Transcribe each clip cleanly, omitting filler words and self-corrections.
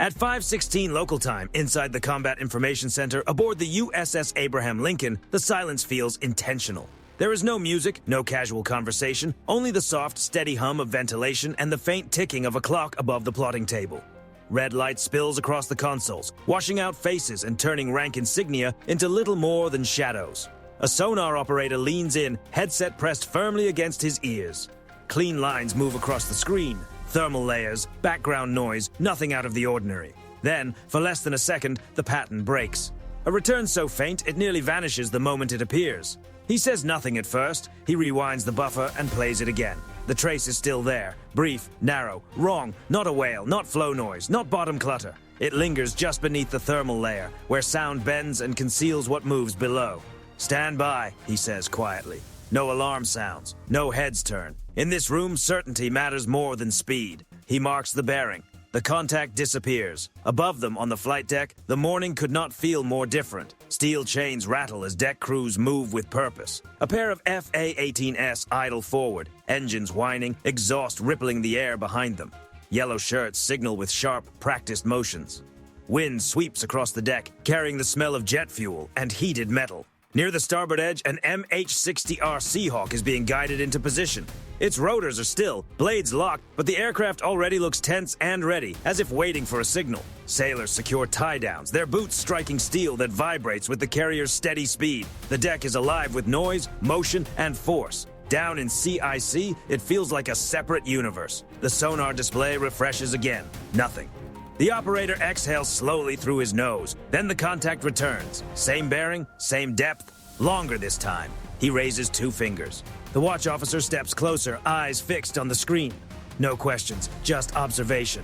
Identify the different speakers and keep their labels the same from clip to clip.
Speaker 1: At 5:16 local time, inside the Combat Information Center aboard the USS Abraham Lincoln, the silence feels intentional. There is no music, no casual conversation, only the soft, steady hum of ventilation and the faint ticking of a clock above the plotting table. Red light spills across the consoles, washing out faces and turning rank insignia into little more than shadows. A sonar operator leans in, headset pressed firmly against his ears. Clean lines move across the screen. Thermal layers, background noise, nothing out of the ordinary. Then, for less than a second, the pattern breaks. A return so faint it nearly vanishes the moment it appears. He says nothing at first. He rewinds the buffer and plays it again. The trace is still there. Brief, narrow, wrong, not a wail, not flow noise, not bottom clutter. It lingers just beneath the thermal layer, where sound bends and conceals what moves below. "Stand by," he says quietly. No alarm sounds, no heads turn. In this room, certainty matters more than speed. He marks the bearing. The contact disappears. Above them on the flight deck, the morning could not feel more different. Steel chains rattle as deck crews move with purpose. A pair of FA-18S idle forward, engines whining, exhaust rippling the air behind them. Yellow shirts signal with sharp, practiced motions. Wind sweeps across the deck, carrying the smell of jet fuel and heated metal. Near the starboard edge, an MH-60R Seahawk is being guided into position. Its rotors are still, blades locked, but the aircraft already looks tense and ready, as if waiting for a signal. Sailors secure tie-downs, their boots striking steel that vibrates with the carrier's steady speed. The deck is alive with noise, motion, and force. Down in CIC, it feels like a separate universe. The sonar display refreshes again. Nothing. The operator exhales slowly through his nose. Then the contact returns. Same bearing, same depth, longer this time. He raises 2 fingers. The watch officer steps closer, eyes fixed on the screen. No questions, just observation.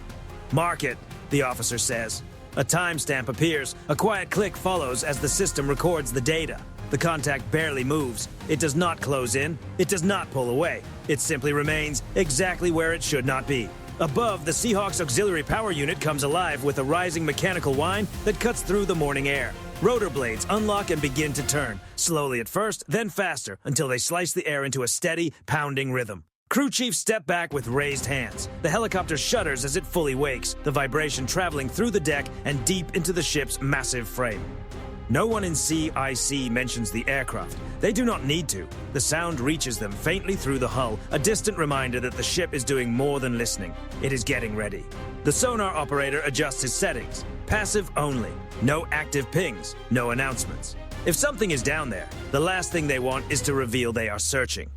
Speaker 1: "Mark it," the officer says. A timestamp appears. A quiet click follows as the system records the data. The contact barely moves. It does not close in. It does not pull away. It simply remains exactly where it should not be. Above, the Seahawk's auxiliary power unit comes alive with a rising mechanical whine that cuts through the morning air. Rotor blades unlock and begin to turn, slowly at first, then faster, until they slice the air into a steady, pounding rhythm. Crew chiefs step back with raised hands. The helicopter shudders as it fully wakes, the vibration traveling through the deck and deep into the ship's massive frame. No one in CIC mentions the aircraft. They do not need to. The sound reaches them faintly through the hull, a distant reminder that the ship is doing more than listening. It is getting ready. The sonar operator adjusts his settings. Passive only. No active pings. No announcements. If something is down there, the last thing they want is to reveal they are searching.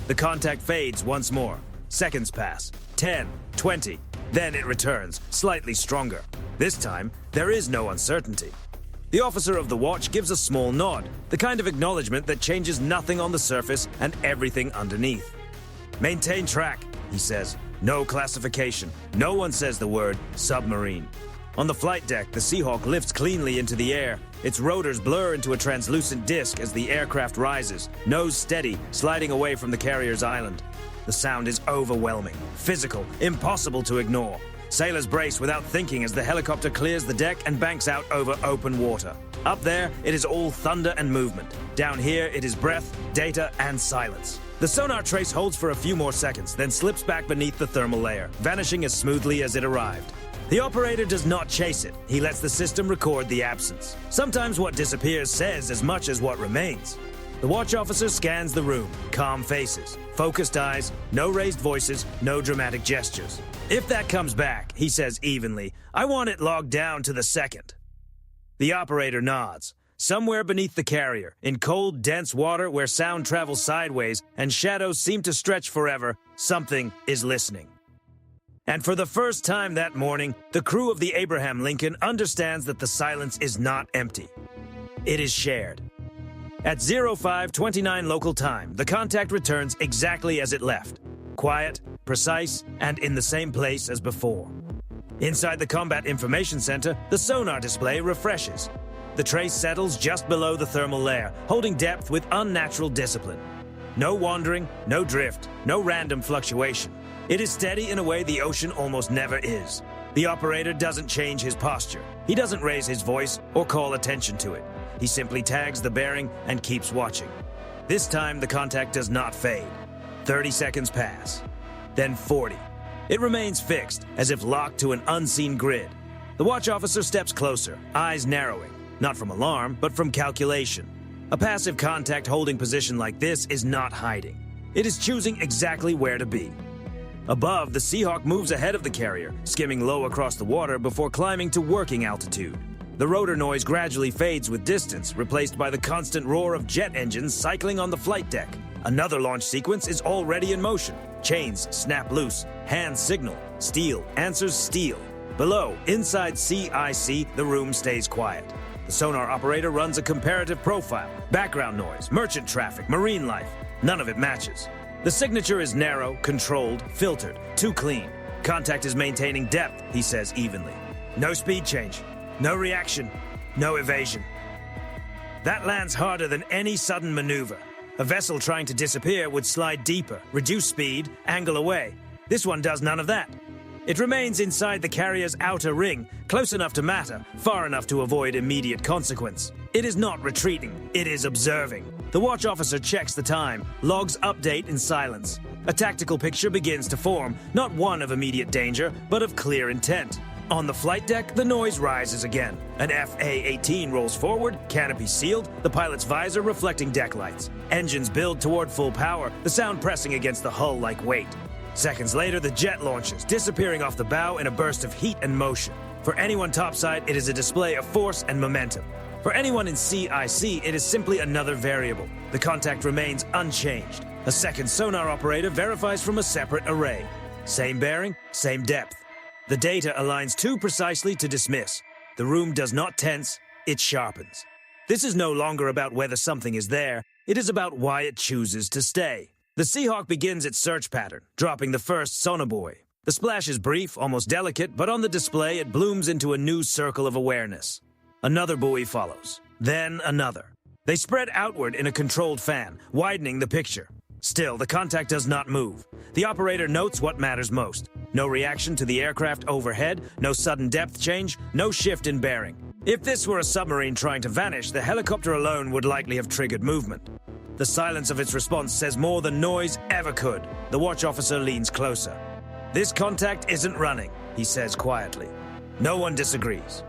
Speaker 1: The contact fades once more. Seconds pass. 10, 20. Then it returns, slightly stronger. This time, there is no uncertainty. The officer of the watch gives a small nod, the kind of acknowledgement that changes nothing on the surface and everything underneath. "Maintain track," he says. No classification. No one says the word submarine. On the flight deck, the Seahawk lifts cleanly into the air. Its rotors blur into a translucent disc as the aircraft rises, nose steady, sliding away from the carrier's island. The sound is overwhelming, physical, impossible to ignore. Sailors brace without thinking as the helicopter clears the deck and banks out over open water. Up there, it is all thunder and movement. Down here, it is breath, data, and silence. The sonar trace holds for a few more seconds, then slips back beneath the thermal layer, vanishing as smoothly as it arrived. The operator does not chase it. He lets the system record the absence. Sometimes what disappears says as much as what remains. The watch officer scans the room, calm faces, focused eyes, no raised voices, no dramatic gestures. "If that comes back," he says evenly, "I want it logged down to the second." The operator nods. Somewhere beneath the carrier, in cold, dense water where sound travels sideways and shadows seem to stretch forever, something is listening. And for the first time that morning, the crew of the Abraham Lincoln understands that the silence is not empty. It is shared. At 05:29 local time, the contact returns exactly as it left. Quiet, precise, and in the same place as before. Inside the Combat Information Center, the sonar display refreshes. The trace settles just below the thermal layer, holding depth with unnatural discipline. No wandering, no drift, no random fluctuation. It is steady in a way the ocean almost never is. The operator doesn't change his posture. He doesn't raise his voice or call attention to it. He simply tags the bearing and keeps watching. This time, the contact does not fade. 30 seconds pass. Then 40. It remains fixed, as if locked to an unseen grid. The watch officer steps closer, eyes narrowing, not from alarm, but from calculation. A passive contact holding position like this is not hiding. It is choosing exactly where to be. Above, the Seahawk moves ahead of the carrier, skimming low across the water before climbing to working altitude. The rotor noise gradually fades with distance, replaced by the constant roar of jet engines cycling on the flight deck. Another launch sequence is already in motion. Chains snap loose, hands signal, steel answers steel. Below, inside CIC, the room stays quiet. The sonar operator runs a comparative profile. Background noise, merchant traffic, marine life. None of it matches. The signature is narrow, controlled, filtered, too clean. Contact is maintaining depth, he says evenly. No speed change, no reaction, no evasion. That lands harder than any sudden maneuver. A vessel trying to disappear would slide deeper, reduce speed, angle away. This one does none of that. It remains inside the carrier's outer ring, close enough to matter, far enough to avoid immediate consequence. It is not retreating, it is observing. The watch officer checks the time, logs update in silence. A tactical picture begins to form, not one of immediate danger, but of clear intent. On the flight deck, the noise rises again. An FA-18 rolls forward, canopy sealed, the pilot's visor reflecting deck lights. Engines build toward full power, the sound pressing against the hull like weight. Seconds later, the jet launches, disappearing off the bow in a burst of heat and motion. For anyone topside, it is a display of force and momentum. For anyone in CIC, it is simply another variable. The contact remains unchanged. A second sonar operator verifies from a separate array. Same bearing, same depth. The data aligns too precisely to dismiss. The room does not tense, it sharpens. This is no longer about whether something is there, it is about why it chooses to stay. The Seahawk begins its search pattern, dropping the first sonobuoy. The splash is brief, almost delicate, but on the display it blooms into a new circle of awareness. Another buoy follows, then another. They spread outward in a controlled fan, widening the picture. Still, the contact does not move. The operator notes what matters most. No reaction to the aircraft overhead, no sudden depth change, no shift in bearing. If this were a submarine trying to vanish, the helicopter alone would likely have triggered movement. The silence of its response says more than noise ever could. The watch officer leans closer. This contact isn't running, he says quietly. No one disagrees.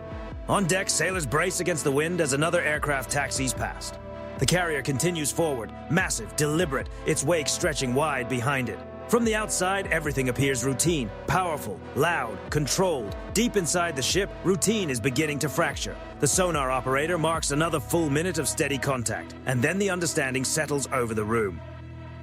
Speaker 1: On deck, sailors brace against the wind as another aircraft taxis past. The carrier continues forward, massive, deliberate, its wake stretching wide behind it. From the outside, everything appears routine, powerful, loud, controlled. Deep inside the ship, routine is beginning to fracture. The sonar operator marks another full minute of steady contact, and then the understanding settles over the room.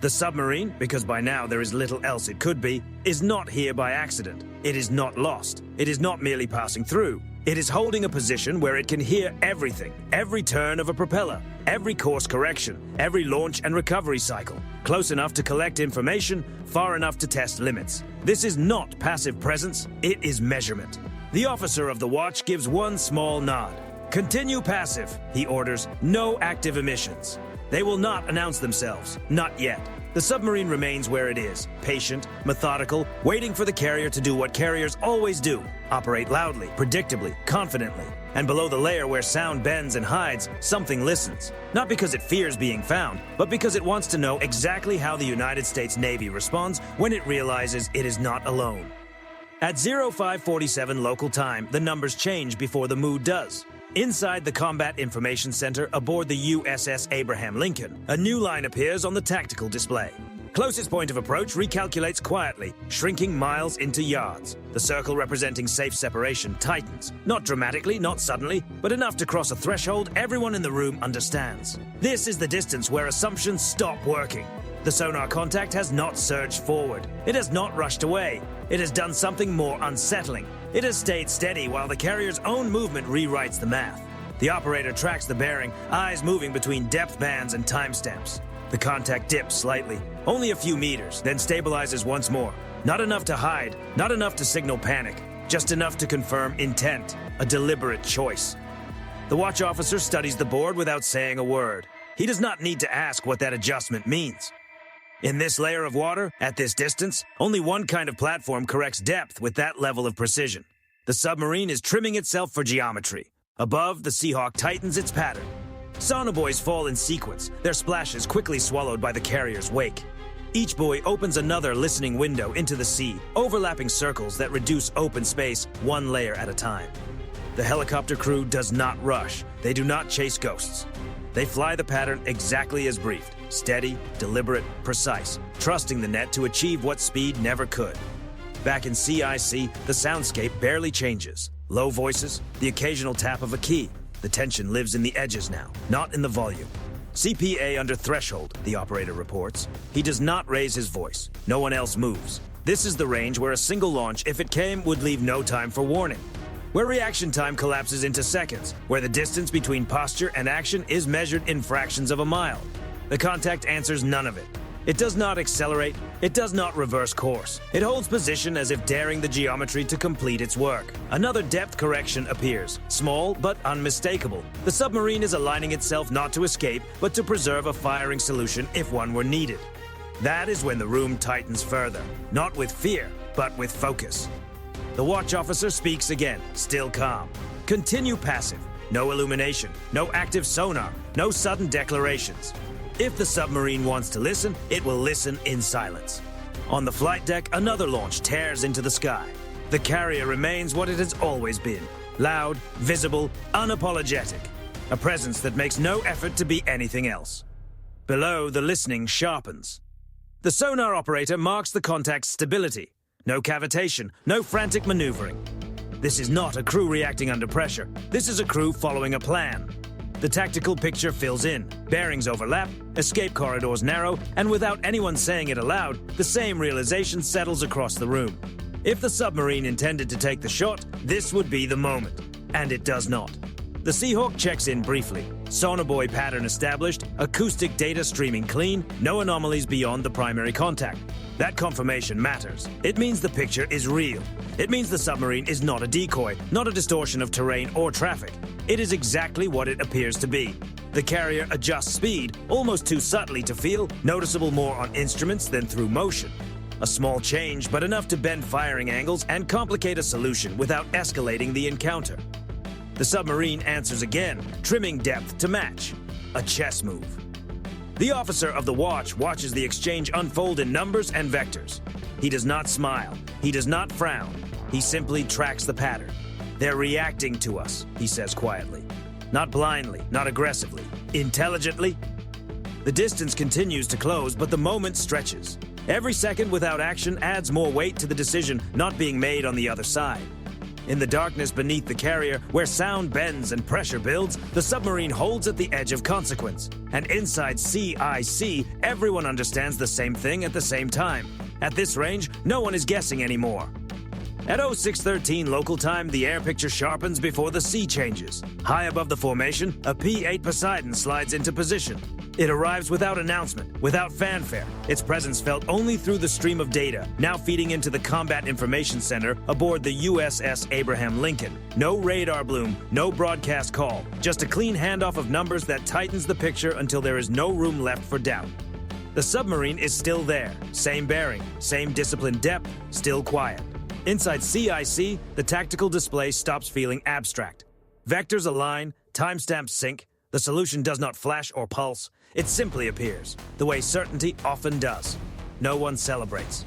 Speaker 1: The submarine, because by now there is little else it could be, is not here by accident. It is not lost. It is not merely passing through. It is holding a position where it can hear everything, every turn of a propeller, every course correction, every launch and recovery cycle, close enough to collect information, far enough to test limits. This is not passive presence, it is measurement. The officer of the watch gives one small nod. Continue passive, he orders, no active emissions. They will not announce themselves, not yet. The submarine remains where it is, patient, methodical, waiting for the carrier to do what carriers always do, operate loudly, predictably, confidently. And below the layer where sound bends and hides, something listens. Not because it fears being found, but because it wants to know exactly how the United States Navy responds when it realizes it is not alone. At 0547 local time, the numbers change before the mood does. Inside the Combat Information Center aboard the USS Abraham Lincoln, a new line appears on the tactical display. Closest point of approach recalculates quietly, shrinking miles into yards. The circle representing safe separation tightens, not dramatically, not suddenly, but enough to cross a threshold everyone in the room understands. This is the distance where assumptions stop working. The sonar contact has not surged forward. It has not rushed away. It has done something more unsettling. It has stayed steady while the carrier's own movement rewrites the math. The operator tracks the bearing, eyes moving between depth bands and timestamps. The contact dips slightly, only a few meters, then stabilizes once more. Not enough to hide, not enough to signal panic, just enough to confirm intent, a deliberate choice. The watch officer studies the board without saying a word. He does not need to ask what that adjustment means. In this layer of water, at this distance, only one kind of platform corrects depth with that level of precision. The submarine is trimming itself for geometry. Above, the Seahawk tightens its pattern. Sonobuoys fall in sequence, their splashes quickly swallowed by the carrier's wake. Each buoy opens another listening window into the sea, overlapping circles that reduce open space one layer at a time. The helicopter crew does not rush. They do not chase ghosts. They fly the pattern exactly as briefed, steady, deliberate, precise, trusting the net to achieve what speed never could. Back in CIC, the soundscape barely changes. Low voices, the occasional tap of a key. The tension lives in the edges now, not in the volume. CPA under threshold, the operator reports. He does not raise his voice. No one else moves. This is the range where a single launch, if it came, would leave no time for warning. Where reaction time collapses into seconds. Where the distance between posture and action is measured in fractions of a mile. The contact answers none of it. It does not accelerate. It does not reverse course. It holds position as if daring the geometry to complete its work. Another depth correction appears, small but unmistakable. The submarine is aligning itself not to escape, but to preserve a firing solution if one were needed. That is when the room tightens further, not with fear, but with focus. The watch officer speaks again, still calm. Continue passive. No illumination, no active sonar, no sudden declarations. If the submarine wants to listen, it will listen in silence. On the flight deck, another launch tears into the sky. The carrier remains what it has always been. Loud, visible, unapologetic. A presence that makes no effort to be anything else. Below, the listening sharpens. The sonar operator marks the contact's stability. No cavitation, no frantic maneuvering. This is not a crew reacting under pressure. This is a crew following a plan. The tactical picture fills in. Bearings overlap, escape corridors narrow, and without anyone saying it aloud, the same realization settles across the room. If the submarine intended to take the shot, this would be the moment. And it does not. The Seahawk checks in briefly. Sonobuoy pattern established, acoustic data streaming clean, no anomalies beyond the primary contact. That confirmation matters. It means the picture is real. It means the submarine is not a decoy, not a distortion of terrain or traffic. It is exactly what it appears to be. The carrier adjusts speed, almost too subtly to feel, noticeable more on instruments than through motion. A small change, but enough to bend firing angles and complicate a solution without escalating the encounter. The submarine answers again, trimming depth to match. A chess move. The officer of the watch watches the exchange unfold in numbers and vectors. He does not smile. He does not frown. He simply tracks the pattern. They're reacting to us, he says quietly. Not blindly, not aggressively. Intelligently. The distance continues to close, but the moment stretches. Every second without action adds more weight to the decision not being made on the other side. In the darkness beneath the carrier, where sound bends and pressure builds, the submarine holds at the edge of consequence. And inside CIC, everyone understands the same thing at the same time. At this range, no one is guessing anymore. At 0613 local time, the air picture sharpens before the sea changes. High above the formation, a P-8 Poseidon slides into position. It arrives without announcement, without fanfare. Its presence felt only through the stream of data, now feeding into the Combat Information Center aboard the USS Abraham Lincoln. No radar bloom, no broadcast call, just a clean handoff of numbers that tightens the picture until there is no room left for doubt. The submarine is still there, same bearing, same disciplined depth, still quiet. Inside CIC, the tactical display stops feeling abstract. Vectors align, timestamps sync, the solution does not flash or pulse, it simply appears, the way certainty often does. No one celebrates.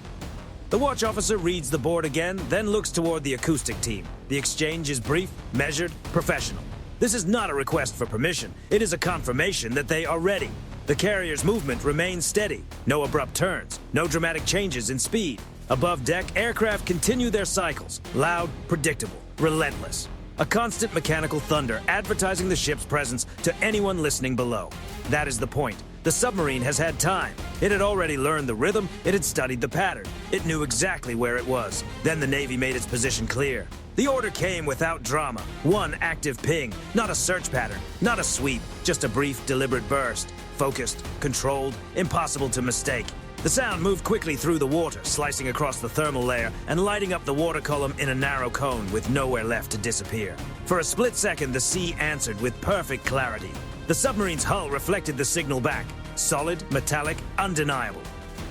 Speaker 1: The watch officer reads the board again, then looks toward the acoustic team. The exchange is brief, measured, professional. This is not a request for permission, it is a confirmation that they are ready. The carrier's movement remains steady, no abrupt turns, no dramatic changes in speed. Above deck, aircraft continue their cycles, loud, predictable, relentless. A constant mechanical thunder advertising the ship's presence to anyone listening below. That is the point. The submarine has had time. It had already learned the rhythm, it had studied the pattern. It knew exactly where it was. Then the Navy made its position clear. The order came without drama. One active ping, not a search pattern, not a sweep, just a brief, deliberate burst. Focused, controlled, impossible to mistake. The sound moved quickly through the water, slicing across the thermal layer and lighting up the water column in a narrow cone with nowhere left to disappear. For a split second, the sea answered with perfect clarity. The submarine's hull reflected the signal back. Solid, metallic, undeniable.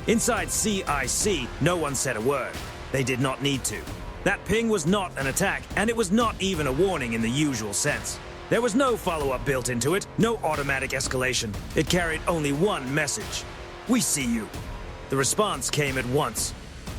Speaker 1: Inside CIC, no one said a word. They did not need to. That ping was not an attack, and it was not even a warning in the usual sense. There was no follow-up built into it, no automatic escalation. It carried only one message. We see you. The response came at once.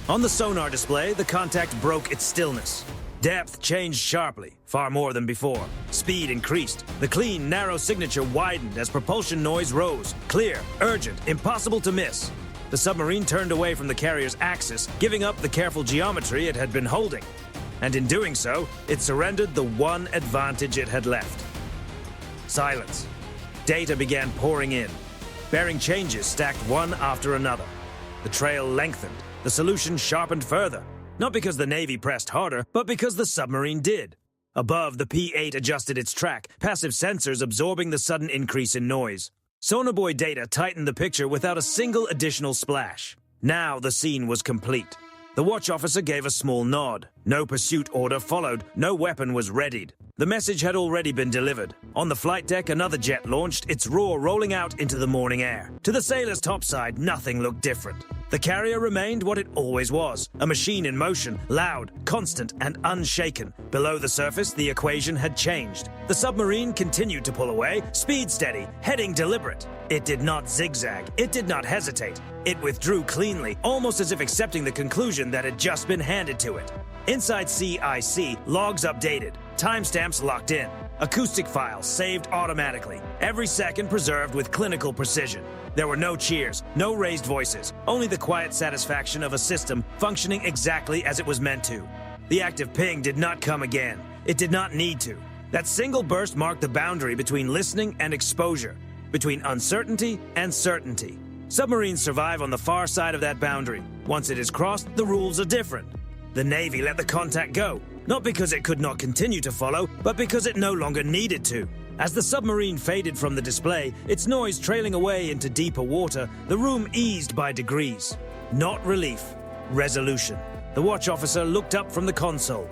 Speaker 1: On the sonar display, the contact broke its stillness. Depth changed sharply, far more than before. Speed increased. The clean, narrow signature widened as propulsion noise rose. Clear, urgent, impossible to miss. The submarine turned away from the carrier's axis, giving up the careful geometry it had been holding. And in doing so, it surrendered the one advantage it had left. Silence. Data began pouring in. Bearing changes stacked one after another. The trail lengthened. The solution sharpened further. Not because the Navy pressed harder, but because the submarine did. Above, the P-8 adjusted its track, passive sensors absorbing the sudden increase in noise. Sonobuoy data tightened the picture without a single additional splash. Now the scene was complete. The watch officer gave a small nod. No pursuit order followed. No weapon was readied. The message had already been delivered. On the flight deck, another jet launched, its roar rolling out into the morning air. To the sailor's topside, nothing looked different. The carrier remained what it always was, a machine in motion, loud, constant, and unshaken. Below the surface, the equation had changed. The submarine continued to pull away, speed steady, heading deliberate. It did not zigzag. It did not hesitate. It withdrew cleanly, almost as if accepting the conclusion that had just been handed to it. Inside CIC, logs updated, timestamps locked in, acoustic files saved automatically, every second preserved with clinical precision. There were no cheers, no raised voices, only the quiet satisfaction of a system functioning exactly as it was meant to. The active ping did not come again. It did not need to. That single burst marked the boundary between listening and exposure, between uncertainty and certainty. Submarines survive on the far side of that boundary. Once it is crossed, the rules are different. The Navy let the contact go, not because it could not continue to follow, but because it no longer needed to. As the submarine faded from the display, its noise trailing away into deeper water, the room eased by degrees. Not relief, resolution. The watch officer looked up from the console.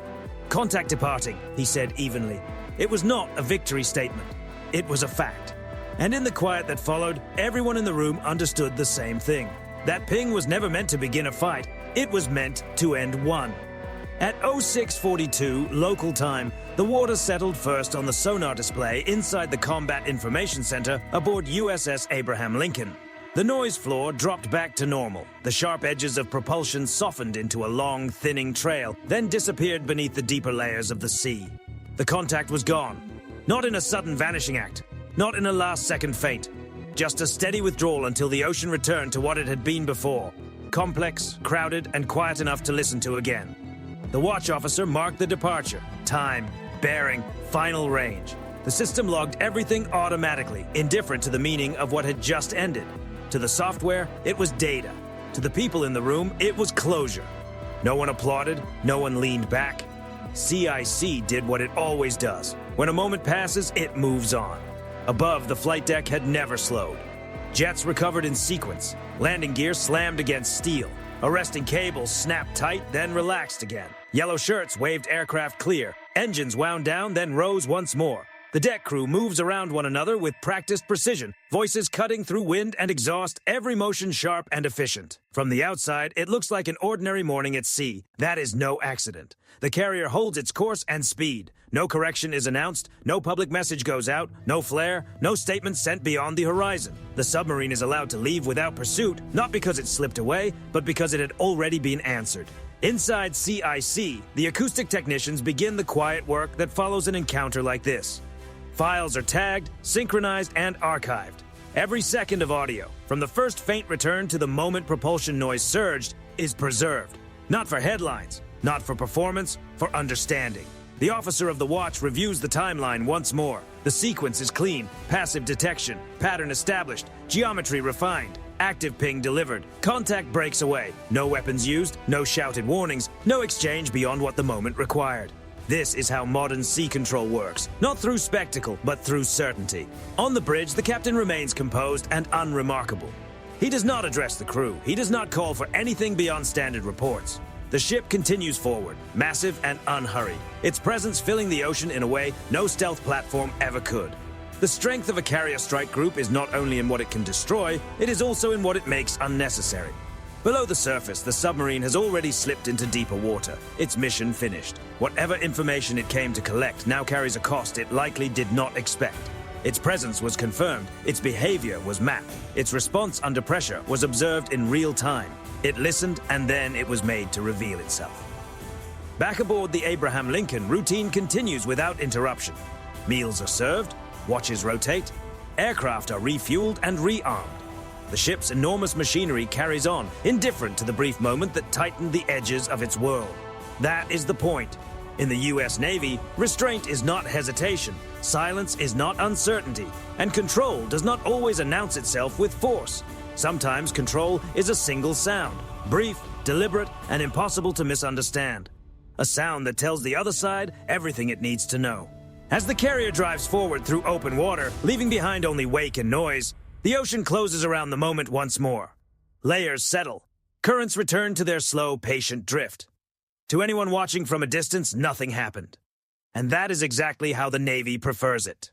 Speaker 1: "Contact departing," he said evenly. It was not a victory statement. It was a fact. And in the quiet that followed, everyone in the room understood the same thing. That ping was never meant to begin a fight. It was meant to end one. At 0642 local time, the water settled first on the sonar display inside the Combat Information Center aboard USS Abraham Lincoln. The noise floor dropped back to normal. The sharp edges of propulsion softened into a long, thinning trail, then disappeared beneath the deeper layers of the sea. The contact was gone. Not in a sudden vanishing act. Not in a last-second feint. Just a steady withdrawal until the ocean returned to what it had been before. Complex, crowded, and quiet enough to listen to again. The watch officer marked the departure. Time, bearing, final range. The system logged everything automatically, indifferent to the meaning of what had just ended. To the software, it was data. To the people in the room, it was closure. No one applauded, no one leaned back. CIC did what it always does. When a moment passes, it moves on. Above, the flight deck had never slowed. Jets recovered in sequence. Landing gear slammed against steel. Arresting cables snapped tight, then relaxed again. Yellow shirts waved aircraft clear. Engines wound down, then rose once more. The deck crew moves around one another with practiced precision, voices cutting through wind and exhaust, every motion sharp and efficient. From the outside, it looks like an ordinary morning at sea. That is no accident. The carrier holds its course and speed. No correction is announced, no public message goes out, no flare, no statement sent beyond the horizon. The submarine is allowed to leave without pursuit, not because it slipped away, but because it had already been answered. Inside CIC, the acoustic technicians begin the quiet work that follows an encounter like this. Files are tagged, synchronized, and archived. Every second of audio, from the first faint return to the moment propulsion noise surged, is preserved. Not for headlines, not for performance, for understanding. The officer of the watch reviews the timeline once more. The sequence is clean, passive detection, pattern established, geometry refined, active ping delivered, contact breaks away, no weapons used, no shouted warnings, no exchange beyond what the moment required. This is how modern sea control works, not through spectacle, but through certainty. On the bridge, the captain remains composed and unremarkable. He does not address the crew. He does not call for anything beyond standard reports. The ship continues forward, massive and unhurried, its presence filling the ocean in a way no stealth platform ever could. The strength of a carrier strike group is not only in what it can destroy, it is also in what it makes unnecessary. Below the surface, the submarine has already slipped into deeper water, its mission finished. Whatever information it came to collect now carries a cost it likely did not expect. Its presence was confirmed, its behavior was mapped, its response under pressure was observed in real time. It listened, and then it was made to reveal itself. Back aboard the Abraham Lincoln, routine continues without interruption. Meals are served, watches rotate, aircraft are refueled and rearmed. The ship's enormous machinery carries on, indifferent to the brief moment that tightened the edges of its world. That is the point. In the U.S. Navy, restraint is not hesitation, silence is not uncertainty, and control does not always announce itself with force. Sometimes control is a single sound, brief, deliberate, and impossible to misunderstand. A sound that tells the other side everything it needs to know. As the carrier drives forward through open water, leaving behind only wake and noise, the ocean closes around the moment once more. Layers settle. Currents return to their slow, patient drift. To anyone watching from a distance, nothing happened. And that is exactly how the Navy prefers it.